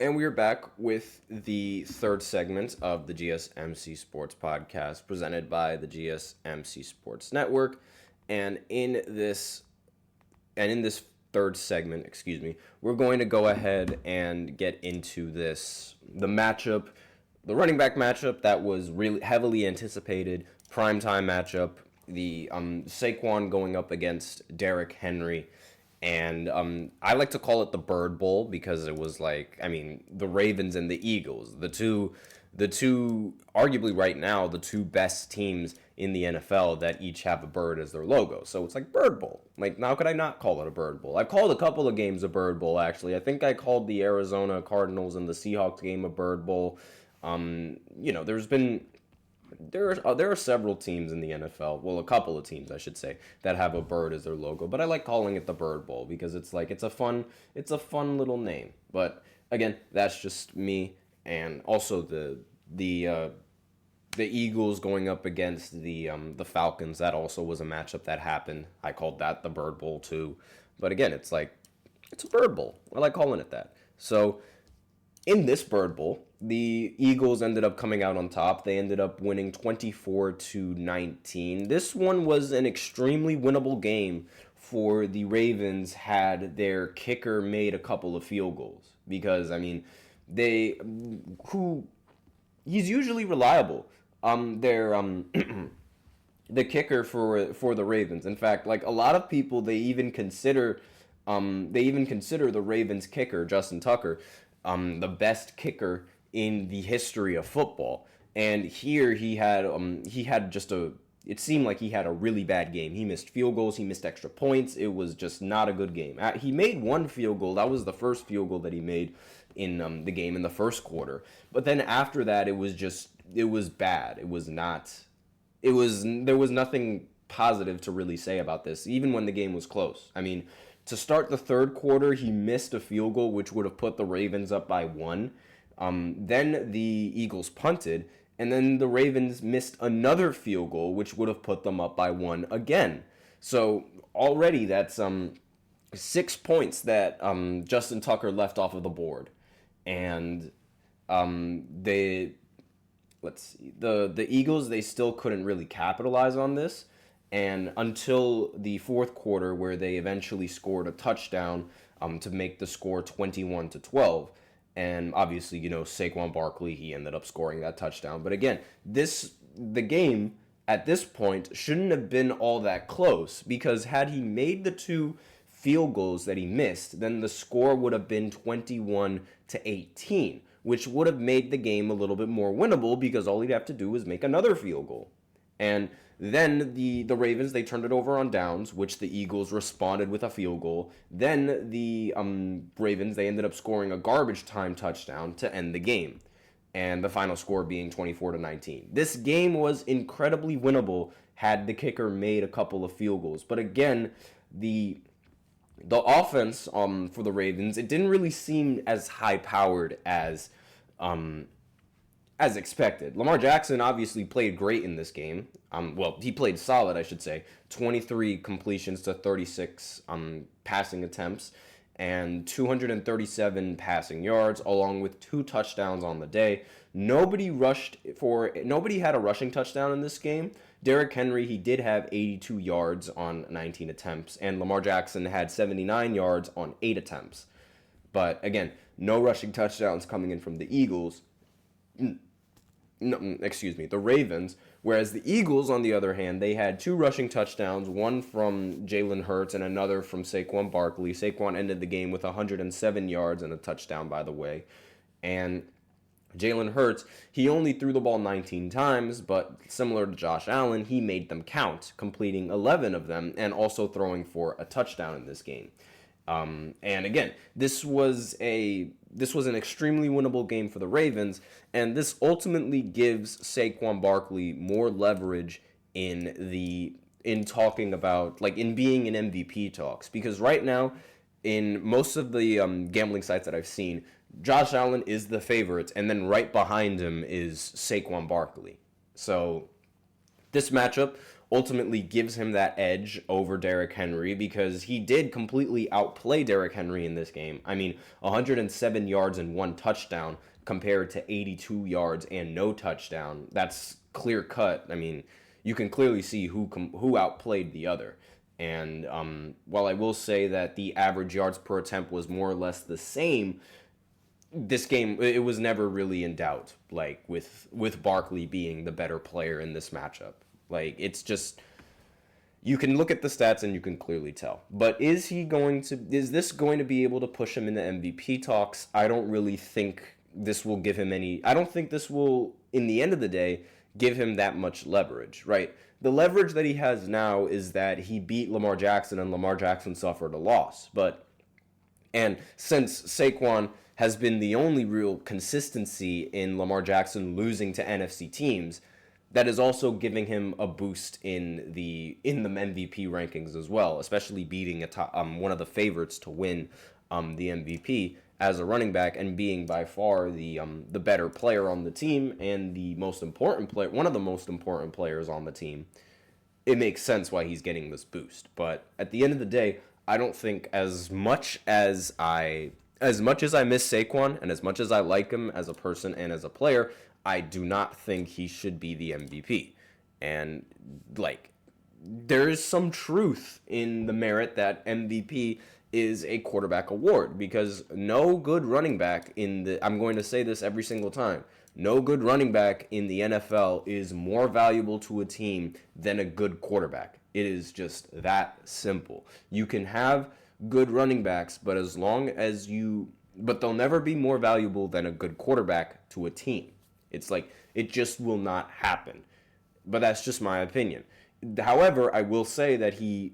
And we are back with the third segment of the GSMC Sports Podcast presented by the GSMC Sports Network. And in this third segment, we're going to go ahead and get into the matchup, the running back matchup that was really heavily anticipated, primetime matchup, the Saquon going up against Derrick Henry. And I like to call it the Bird Bowl because it was the Ravens and the Eagles, the two, arguably right now, the two best teams in the NFL that each have a bird as their logo. So it's like Bird Bowl. Like, how could I not call it a Bird Bowl? I've called a couple of games a Bird Bowl, actually. I think I called the Arizona Cardinals and the Seahawks game a Bird Bowl. There are several teams in the NFL, well, a couple of teams, I should say, that have a bird as their logo. But I like calling it the Bird Bowl because it's a fun little name. But again, that's just me. And also the Eagles going up against the Falcons. That also was a matchup that happened. I called that the Bird Bowl too. But again, it's a Bird Bowl. I like calling it that. So in this Bird Bowl, the Eagles ended up coming out on top. They ended up winning 24-19. This one was an extremely winnable game for the Ravens had their kicker made a couple of field goals because he's usually reliable. The kicker for the Ravens. In fact, like a lot of people, they even consider the Ravens kicker, Justin Tucker, the best kicker in the history of football. And here it seemed like he had a really bad game. He missed field goals, he missed extra points. It was just not a good game. He made one field goal. That was the first field goal that he made in the game in the first quarter. But then after that, it was bad. There was nothing positive to really say about this, even when the game was close. I mean, to start the third quarter, he missed a field goal, which would have put the Ravens up by 1. Then the Eagles punted, and then the Ravens missed another field goal, which would have put them up by 1 again. So already that's 6 points that Justin Tucker left off of the board. And the Eagles, they still couldn't really capitalize on this. And until the fourth quarter, where they eventually scored a touchdown to make the score 21-12. And obviously, Saquon Barkley, he ended up scoring that touchdown. But again, the game at this point shouldn't have been all that close because had he made the 2 field goals that he missed, then the score would have been 21-18, which would have made the game a little bit more winnable because all he'd have to do was make another field goal. And then the Ravens, they turned it over on downs, which the Eagles responded with a field goal. Then the Ravens, they ended up scoring a garbage time touchdown to end the game. And the final score being 24-19. This game was incredibly winnable had the kicker made a couple of field goals. But again, the offense for the Ravens, it didn't really seem as high-powered as expected. Lamar Jackson obviously played great in this game. He played solid, I should say. 23 completions to 36 passing attempts and 237 passing yards, along with 2 touchdowns on the day. Nobody had a rushing touchdown in this game. Derrick Henry, he did have 82 yards on 19 attempts, and Lamar Jackson had 79 yards on 8 attempts. But again, no rushing touchdowns coming in from the Eagles. The Ravens, whereas the Eagles, on the other hand, they had 2 rushing touchdowns, one from Jalen Hurts and another from Saquon Barkley. Saquon ended the game with 107 yards and a touchdown, by the way. And Jalen Hurts, he only threw the ball 19 times, but similar to Josh Allen, he made them count, completing 11 of them and also throwing for a touchdown in this game. And again, this was an extremely winnable game for the Ravens, and this ultimately gives Saquon Barkley more leverage in talking about, in being in MVP talks, because right now, in most of the gambling sites that I've seen, Josh Allen is the favorite, and then right behind him is Saquon Barkley. So this matchup ultimately gives him that edge over Derrick Henry, because he did completely outplay Derrick Henry in this game. I mean, 107 yards and 1 touchdown compared to 82 yards and no touchdown. That's clear cut. I mean, you can clearly see who outplayed the other. And while I will say that the average yards per attempt was more or less the same, this game, it was never really in doubt, like with Barkley being the better player in this matchup. Like, it's just, you can look at the stats and you can clearly tell. But is this going to be able to push him into MVP talks? I don't really think this will give him I don't think this will, in the end of the day, give him that much leverage, right? The leverage that he has now is that he beat Lamar Jackson and Lamar Jackson suffered a loss. And since Saquon has been the only real consistency in Lamar Jackson losing to NFC teams, that is also giving him a boost in the MVP rankings as well, especially beating one of the favorites to win the MVP as a running back, and being by far the better player on the team and the most important player, one of the most important players on the team. It makes sense why he's getting this boost. But at the end of the day, I don't think, as much as I miss Saquon and as much as I like him as a person and as a player, I do not think he should be the MVP. And like, there is some truth in the merit that MVP is a quarterback award, because no good running back I'm going to say this every single time, no good running back in the NFL is more valuable to a team than a good quarterback. It is just that simple. You can have good running backs, but they'll never be more valuable than a good quarterback to a team. It's like, it just will not happen. But that's just my opinion. However, I will say that he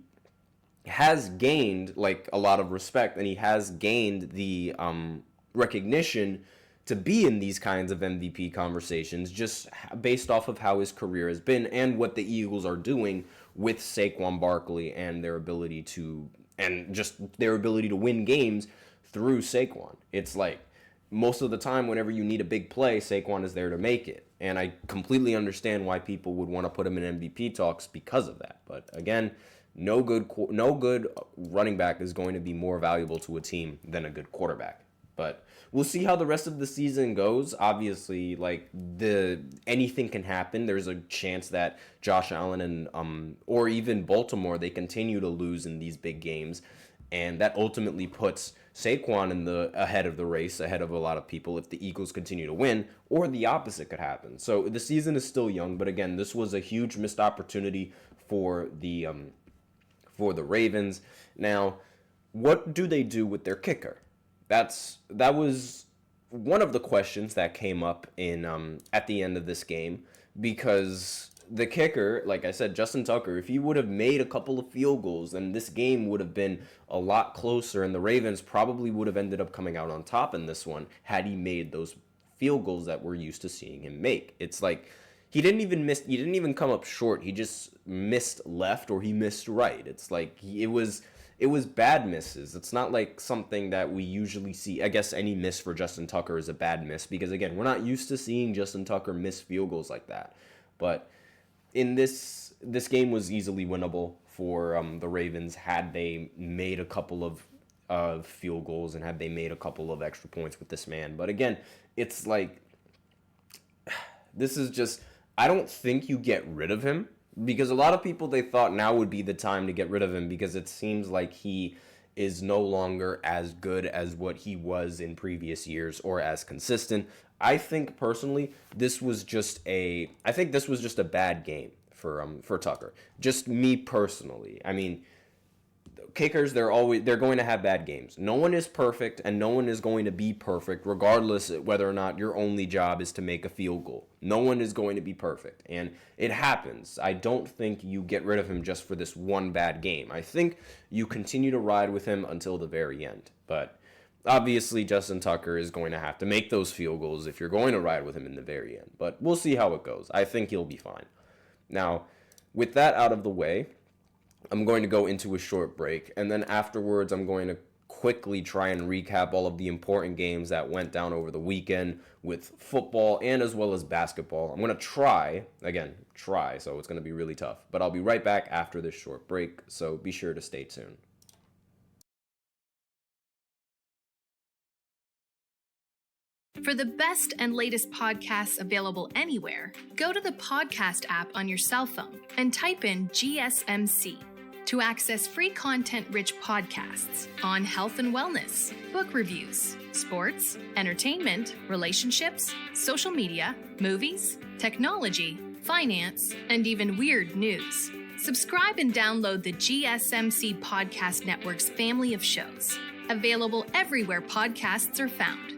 has gained like a lot of respect, and he has gained the recognition to be in these kinds of MVP conversations, just based off of how his career has been and what the Eagles are doing with Saquon Barkley and their ability to win games through Saquon. It's like, most of the time, whenever you need a big play, Saquon is there to make it. And I completely understand why people would want to put him in MVP talks because of that. But again, no good running back is going to be more valuable to a team than a good quarterback. But we'll see how the rest of the season goes. Obviously, like, anything can happen. There's a chance that Josh Allen and or even Baltimore, they continue to lose in these big games, and that ultimately puts Saquon ahead of the race, ahead of a lot of people if the Eagles continue to win, or the opposite could happen. So the season is still young, but again, this was a huge missed opportunity for the Ravens. Now, what do they do with their kicker? That was one of the questions that came up in at the end of this game, because the kicker, like I said, Justin Tucker, if he would have made a couple of field goals, then this game would have been a lot closer, and the Ravens probably would have ended up coming out on top in this one had he made those field goals that we're used to seeing him make. It's like, he didn't even come up short. He just missed left, or he missed right. It's like, it was bad misses. It's not like something that we usually see. I guess any miss for Justin Tucker is a bad miss, because again, we're not used to seeing Justin Tucker miss field goals like that. But in this game was easily winnable for the Ravens had they made a couple of field goals and had they made a couple of extra points with this man. But again, it's like, this is just, I don't think you get rid of him, because a lot of people, they thought now would be the time to get rid of him, because it seems like he is no longer as good as what he was in previous years, or as consistent. I think personally, this was just a bad game for Tucker. Just me personally. I mean, kickers, they're going to have bad games. No one is perfect, and no one is going to be perfect, regardless of whether or not your only job is to make a field goal. No one is going to be perfect, and it happens. I don't think you get rid of him just for this one bad game. I think you continue to ride with him until the very end. But obviously, Justin Tucker is going to have to make those field goals if you're going to ride with him in the very end. But we'll see how it goes. I think he'll be fine. Now, with that out of the way, I'm going to go into a short break, and then afterwards I'm going to quickly try and recap all of the important games that went down over the weekend with football and as well as basketball. I'm going to try, so it's going to be really tough. But I'll be right back after this short break, so be sure to stay tuned. For the best and latest podcasts available anywhere, go to the podcast app on your cell phone and type in GSMC to access free content-rich podcasts on health and wellness, book reviews, sports, entertainment, relationships, social media, movies, technology, finance, and even weird news. Subscribe and download the GSMC Podcast Network's family of shows, available everywhere podcasts are found.